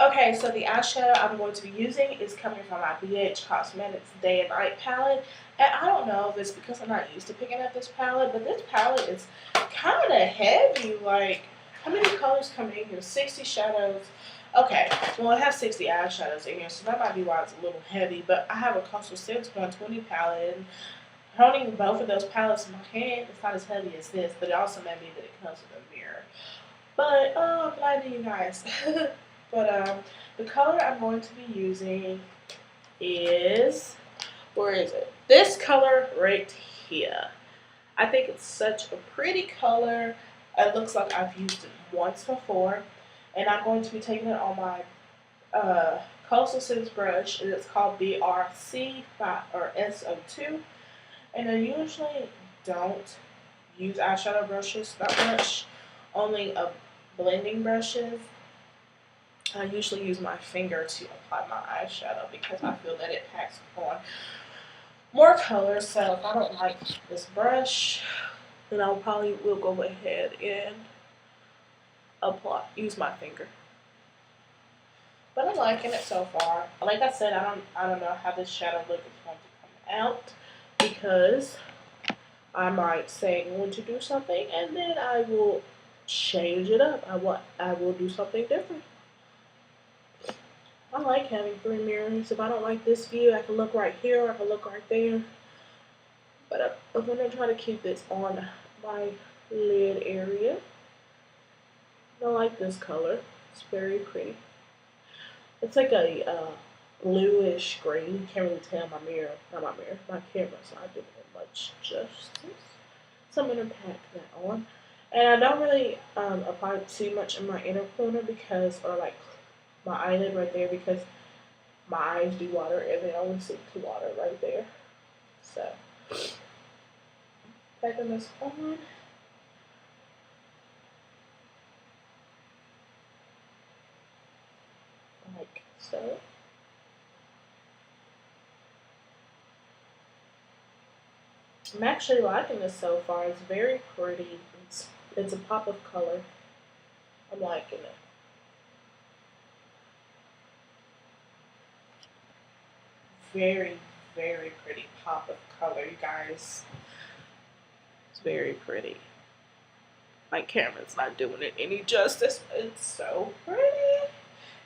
Okay, so the eyeshadow I'm going to be using is coming from my BH Cosmetics Day and Night palette. And I don't know if it's because I'm not used to picking up this palette, but this palette is kind of heavy. Like, how many colors come in here? 60 shadows. Okay, well, I have 60 eyeshadows in here, so that might be why it's a little heavy. But I have a Coastal Scents 120 palette, and holding both of those palettes in my hand, it's not as heavy as this, but it also may be that it comes with a mirror. But, I'm glad to you guys. But the color I'm going to be using is, where is it? This color right here. I think it's such a pretty color. It looks like I've used it once before. And I'm going to be taking it on my Coastal Scents brush. And it's called BRC or SO2. And I usually don't use eyeshadow brushes that much. Only blending brushes. I usually use my finger to apply my eyeshadow because I feel that it packs on more color. So if I don't like this brush, then I probably will go ahead and use my finger. But I'm liking it so far. Like I said, I don't know how this shadow look is going to come out because I might say I'm going to do something and then I will change it up. I will do something different. I like having 3 mirrors. If I don't like this view, I can look right here or I can look right there. But I'm going to try to keep this on my lid area. I like this color. It's very pretty. It's like a bluish green. You can't really tell my camera's not doing it much justice. So I'm going to pack that on. And I don't really apply too much in my inner corner or like my eyelid right there because my eyes do water and they always seem to water right there. So, packing this on. Like so. I'm actually liking this so far. It's very pretty. It's a pop of color. I'm liking it. Very, very pretty pop of color, you guys. It's very pretty. My camera's not doing it any justice. It's so pretty.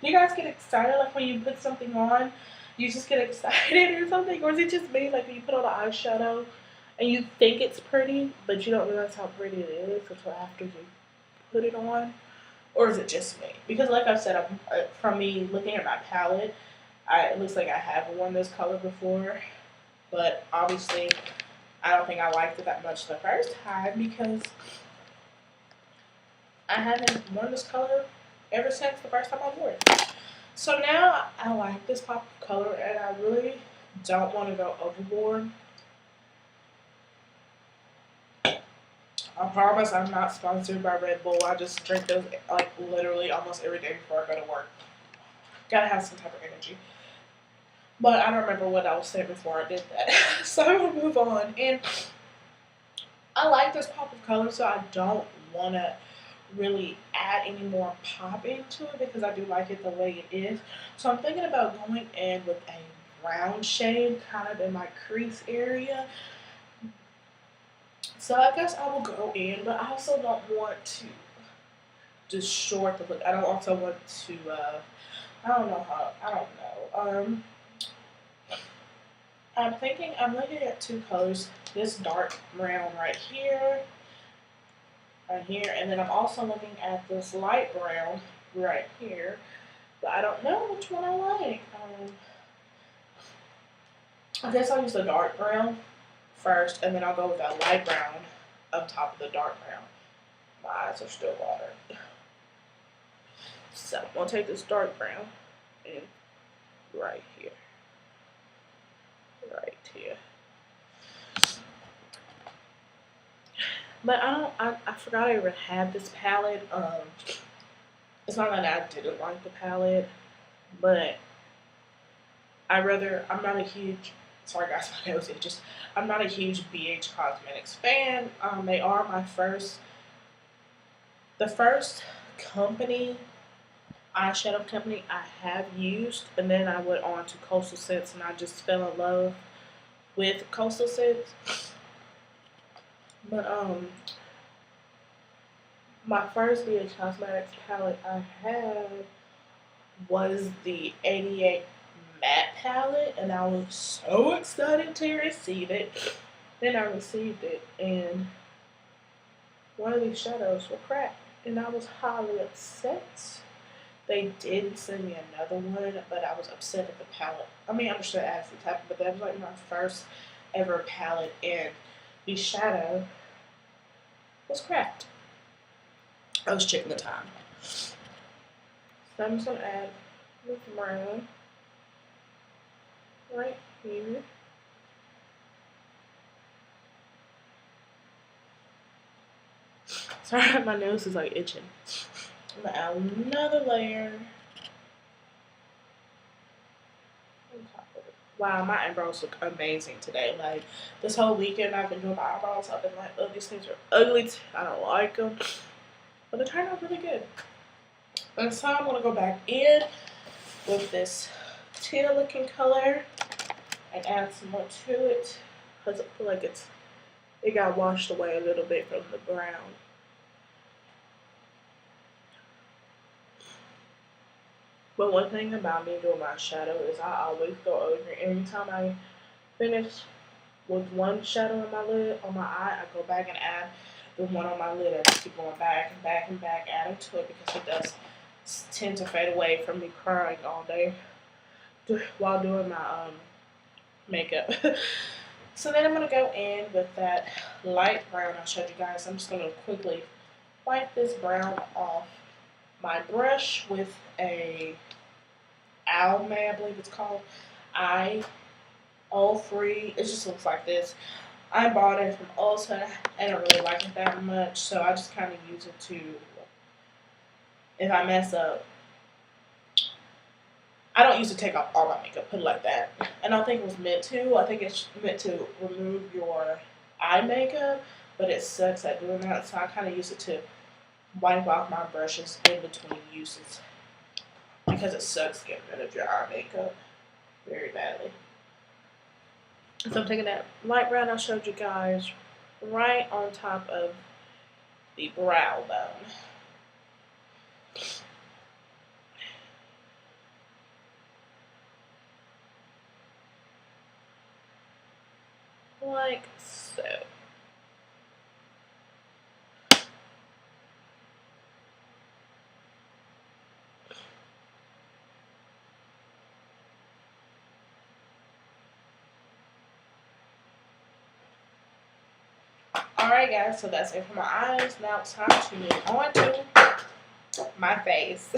Do you guys get excited like when you put something on? You just get excited or something? Or is it just me? Like when you put on an eyeshadow and you think it's pretty, but you don't realize how pretty it is until after you put it on? Or is it just me? Because like I said, from me looking at my palette, it looks like I have worn this color before. But obviously, I don't think I liked it that much the first time because I haven't worn this color ever since the first time I wore it. So now I like this pop of color and I really don't want to go overboard. I promise I'm not sponsored by Red Bull. I just drink those like literally almost every day before I go to work. Gotta have some type of energy. But I don't remember what I was saying before I did that. So I'm gonna move on. And I like this pop of color, so I don't want to really add any more pop into it because I do like it the way it is. So I'm thinking about going in with a brown shade kind of in my crease area. So I guess I will go in, but I also don't want to distort the look. I don't also want to, I don't know. I'm looking at 2 colors. This dark brown right here, and then I'm also looking at this light brown right here. But I don't know which one I like. I guess I'll use the dark brown first, and then I'll go with that light brown up top of the dark brown. My eyes are still watered. So I'm going to take this dark brown and right here. Right here. But I forgot I even had this palette. It's not that I didn't like the palette, but I'm not a huge, sorry guys, my nose itches. I'm not a huge BH Cosmetics fan. They are the first company eyeshadow company I have used, and then I went on to Coastal Scents, and I just fell in love with Coastal Scents. But my first BH Cosmetics palette I had was the 88 matte palette, and I was so excited to receive it. Then I received it, and one of these shadows were cracked, and I was highly upset. They did send me another one, but I was upset at the palette. I mean, I'm sure accidents happen, but that was like my first ever palette, and the shadow was cracked. I was checking the time. So I'm just gonna add this brown right here. Sorry, my nose is like itching. I'm gonna add another layer on top of it. Wow, my eyebrows look amazing today. Like, this whole weekend I've been doing my eyebrows. I've been like, oh, these things are ugly. I don't like them. But they turned out really good. And so I'm gonna go back in with this teal looking color and add some more to it, because I feel like it got washed away a little bit from the brown. But one thing about me doing my shadow is I always go over every time I finish with one shadow on my lid, on my eye, I go back and add the one on my lid. I just keep going back and back and back, adding to it, because it does tend to fade away from me crying all day while doing my makeup. So then I'm going to go in with that light brown I showed you guys. I'm just going to quickly wipe this brown off my brush with a Almay, I believe it's called. All free. It just looks like this. I bought it from Ulta. I don't really like it that much, so I just kind of use it to, if I mess up, I don't use it to take off all my makeup, put it like that. And I don't think it was meant to. I think it's meant to remove your eye makeup, but it sucks at doing that, so I kind of use it to wipe off my brushes in between uses, because it sucks getting rid of your eye makeup very badly. So I'm taking that light brown I showed you guys right on top of the brow bone. Like so. Alright guys, so that's it for my eyes. Now it's time to move on to my face.